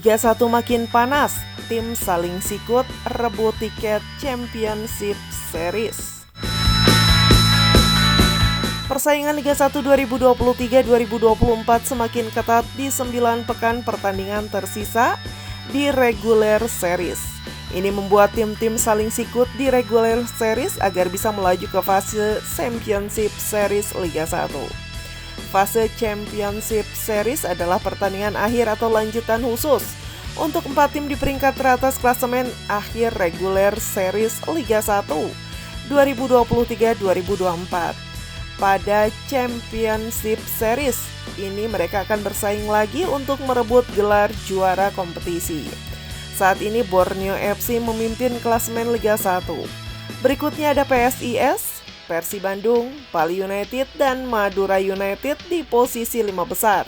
Liga 1 makin panas, tim saling sikut rebut tiket Championship Series. Persaingan Liga 1 2023-2024 semakin ketat di 9 pekan pertandingan tersisa di regular series. Ini membuat tim-tim saling sikut di regular series agar bisa melaju ke fase Championship Series Liga 1. Fase Championship Series adalah pertandingan akhir atau lanjutan khusus untuk 4 tim di peringkat teratas klasemen akhir regular series Liga 1 2023-2024. Pada Championship Series ini mereka akan bersaing lagi untuk merebut gelar juara kompetisi. Saat ini Borneo FC memimpin klasemen Liga 1. Berikutnya ada PSIS, Persib Bandung, Bali United, dan Madura United di posisi 5 besar.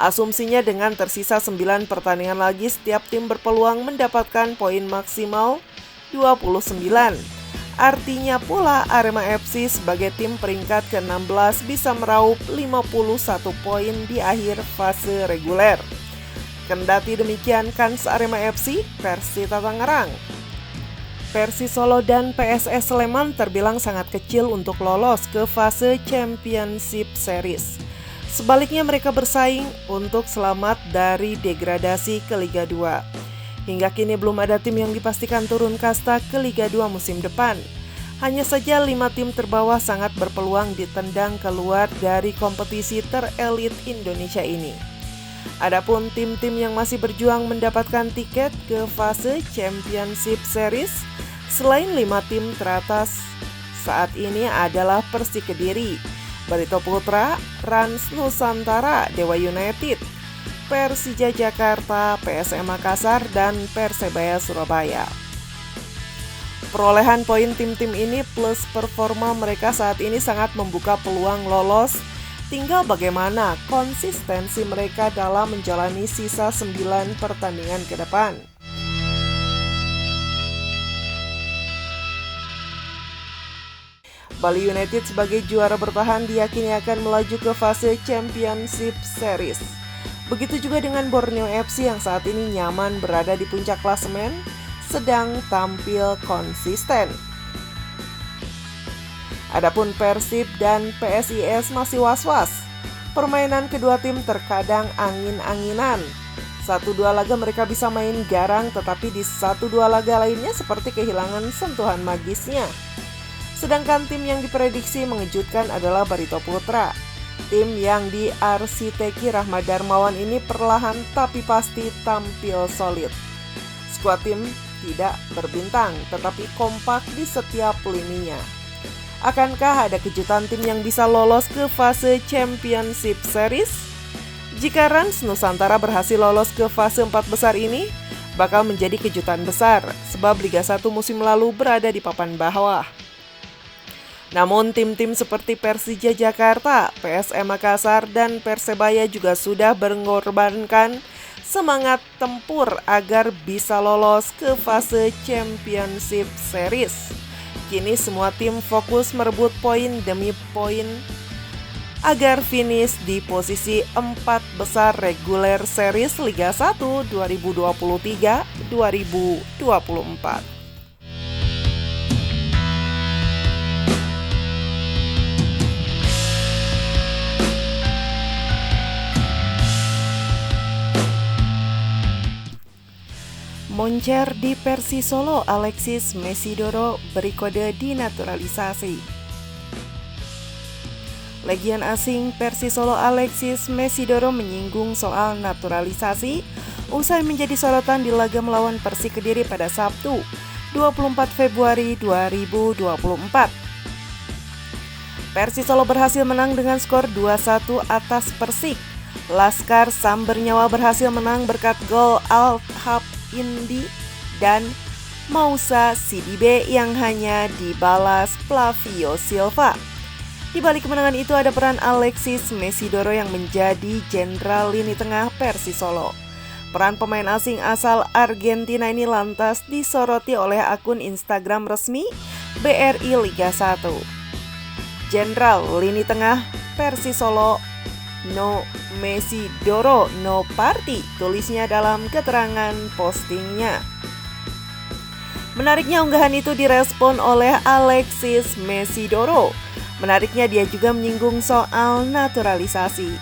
Asumsinya dengan tersisa 9 pertandingan lagi, setiap tim berpeluang mendapatkan poin maksimal 29. Artinya pula Arema FC sebagai tim peringkat ke-16 bisa meraup 51 poin di akhir fase reguler. Kendati demikian, kans Arema FC, Persita Tangerang, Persis Solo, dan PSS Sleman terbilang sangat kecil untuk lolos ke fase Championship Series. Sebaliknya mereka bersaing untuk selamat dari degradasi ke Liga 2. Hingga kini belum ada tim yang dipastikan turun kasta ke Liga 2 musim depan. Hanya saja 5 tim terbawah sangat berpeluang ditendang keluar dari kompetisi terelit Indonesia ini. Adapun tim-tim yang masih berjuang mendapatkan tiket ke fase Championship Series selain 5 tim teratas saat ini adalah Persik Kediri, Barito Putra, Rans Nusantara, Dewa United, Persija Jakarta, PSM Makassar, dan Persebaya Surabaya. Perolehan poin tim-tim ini plus performa mereka saat ini sangat membuka peluang lolos. Tinggal bagaimana konsistensi mereka dalam menjalani sisa 9 pertandingan ke depan. Bali United sebagai juara bertahan diyakini akan melaju ke fase Championship Series. Begitu juga dengan Borneo FC yang saat ini nyaman berada di puncak klasemen, sedang tampil konsisten. Adapun Persib dan PSIS masih was-was. Permainan kedua tim terkadang angin-anginan. 1-2 laga mereka bisa main garang, tetapi di 1-2 laga lainnya seperti kehilangan sentuhan magisnya. Sedangkan tim yang diprediksi mengejutkan adalah Barito Putra. Tim yang diarsiteki Rahmat Darmawan ini perlahan tapi pasti tampil solid. Skuad tim tidak berbintang, tetapi kompak di setiap lininya. Akankah ada kejutan tim yang bisa lolos ke fase Championship Series? Jika Rans Nusantara berhasil lolos ke fase 4 besar ini, bakal menjadi kejutan besar, sebab Liga 1 musim lalu berada di papan bawah. Namun tim-tim seperti Persija Jakarta, PSM Makassar, dan Persebaya juga sudah mengorbankan semangat tempur agar bisa lolos ke fase Championship Series. Kini semua tim fokus merebut poin demi poin agar finish di posisi 4 besar regular series Liga 1 2023-2024. Moncer di Persis Solo, Alexis Mesidoro beri kode dinaturalisasi. Legion asing Persis Solo Alexis Mesidoro menyinggung soal naturalisasi usai menjadi sorotan di laga melawan Persik Kediri pada Sabtu, 24 Februari 2024. Persis Solo berhasil menang dengan skor 2-1 atas Persik. Laskar Sam Bernyawa berhasil menang berkat gol Al-Hab Indi dan Moussa Sidibe yang hanya dibalas Flavio Silva. Di balik kemenangan itu ada peran Alexis Mesidoro yang menjadi jenderal lini tengah Persis Solo. Peran pemain asing asal Argentina ini lantas disoroti oleh akun Instagram resmi BRI Liga 1. Jenderal lini tengah Persis Solo no Messi Doro no party, tulisnya dalam keterangan postingnya. Menariknya unggahan itu direspon oleh Alexis Messi Doro. Menariknya dia juga menyinggung soal naturalisasi.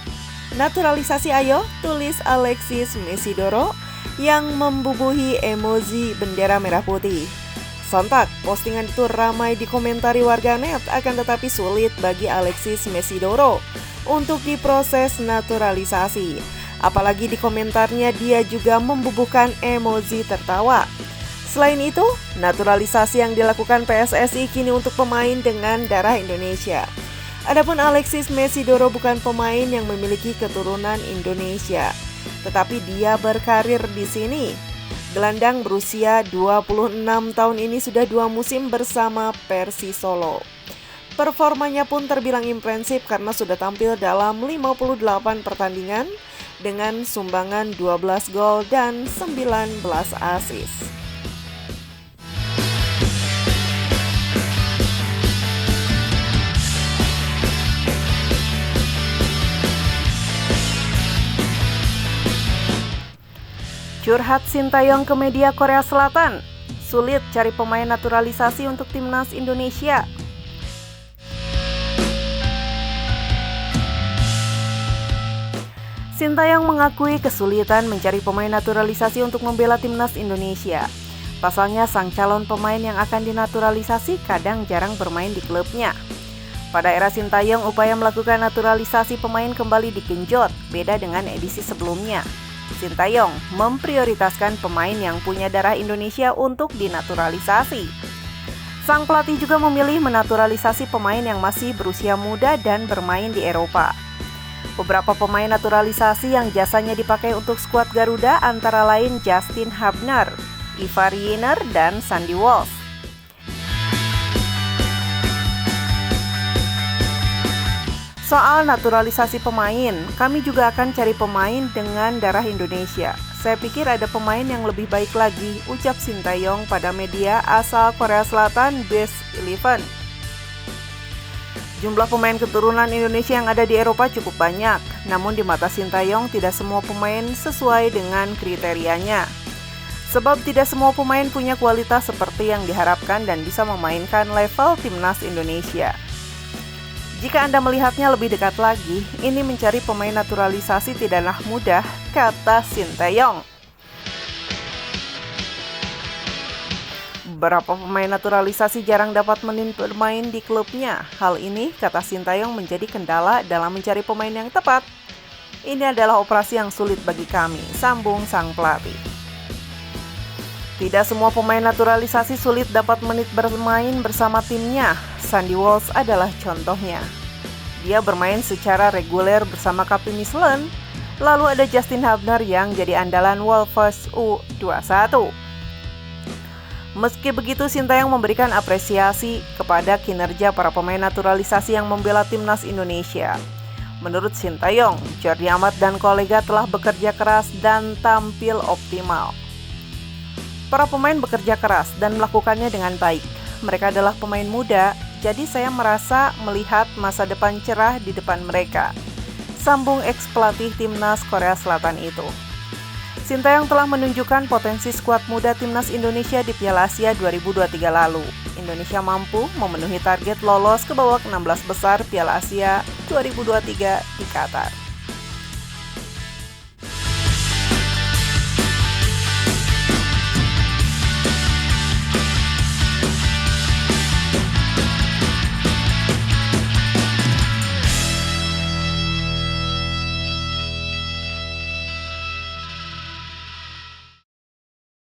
Naturalisasi ayo, tulis Alexis Messi Doro yang membubuhi emoji bendera merah putih. Sontak, postingan itu ramai dikomentari warganet, akan tetapi sulit bagi Alexis Messi Doro untuk diproses naturalisasi. Apalagi di komentarnya dia juga membubuhkan emoji tertawa. Selain itu, naturalisasi yang dilakukan PSSI kini untuk pemain dengan darah Indonesia. Adapun Alexis Messi Doro bukan pemain yang memiliki keturunan Indonesia, tetapi dia berkarir di sini. Gelandang berusia 26 tahun ini sudah 2 musim bersama Persis Solo. Performanya pun terbilang impresif karena sudah tampil dalam 58 pertandingan dengan sumbangan 12 gol dan 19 assist. Curhat Sintayong ke media Korea Selatan, sulit cari pemain naturalisasi untuk timnas Indonesia. Sintayong mengakui kesulitan mencari pemain naturalisasi untuk membela timnas Indonesia. Pasalnya sang calon pemain yang akan dinaturalisasi kadang jarang bermain di klubnya. Pada era Sintayong, upaya melakukan naturalisasi pemain kembali digenjot, beda dengan edisi sebelumnya. Sintayong memprioritaskan pemain yang punya darah Indonesia untuk dinaturalisasi. Sang pelatih juga memilih menaturalisasi pemain yang masih berusia muda dan bermain di Eropa. Beberapa pemain naturalisasi yang jasanya dipakai untuk skuad Garuda antara lain Justin Hubner, Ivar Yener, dan Sandy Walsh. Soal naturalisasi pemain, kami juga akan cari pemain dengan darah Indonesia. Saya pikir ada pemain yang lebih baik lagi, ucap Sintayong pada media asal Korea Selatan Best 11. Jumlah pemain keturunan Indonesia yang ada di Eropa cukup banyak, namun di mata Sintayong tidak semua pemain sesuai dengan kriterianya. Sebab tidak semua pemain punya kualitas seperti yang diharapkan dan bisa memainkan level timnas Indonesia. Jika Anda melihatnya lebih dekat lagi, ini mencari pemain naturalisasi tidaklah mudah, kata Sintayong. Beberapa pemain naturalisasi jarang dapat bermain di klubnya. Hal ini, kata Sintayong, menjadi kendala dalam mencari pemain yang tepat. Ini adalah operasi yang sulit bagi kami, sambung sang pelatih. Tidak semua pemain naturalisasi sulit dapat menit bermain bersama timnya. Sandy Walsh adalah contohnya. Dia bermain secara reguler bersama Kapi Michelin. Lalu ada Justin Hubner yang jadi andalan Wolves U21. Meski begitu, Sintayong memberikan apresiasi kepada kinerja para pemain naturalisasi yang membela timnas Indonesia. Menurut Sintayong, Jordi Amat dan kolega telah bekerja keras dan tampil optimal. Para pemain bekerja keras dan melakukannya dengan baik. Mereka adalah pemain muda, jadi saya merasa melihat masa depan cerah di depan mereka, sambung ex-pelatih timnas Korea Selatan itu. Sintayong telah menunjukkan potensi skuad muda timnas Indonesia di Piala Asia 2023 lalu. Indonesia mampu memenuhi target lolos ke babak 16 besar Piala Asia 2023 di Qatar.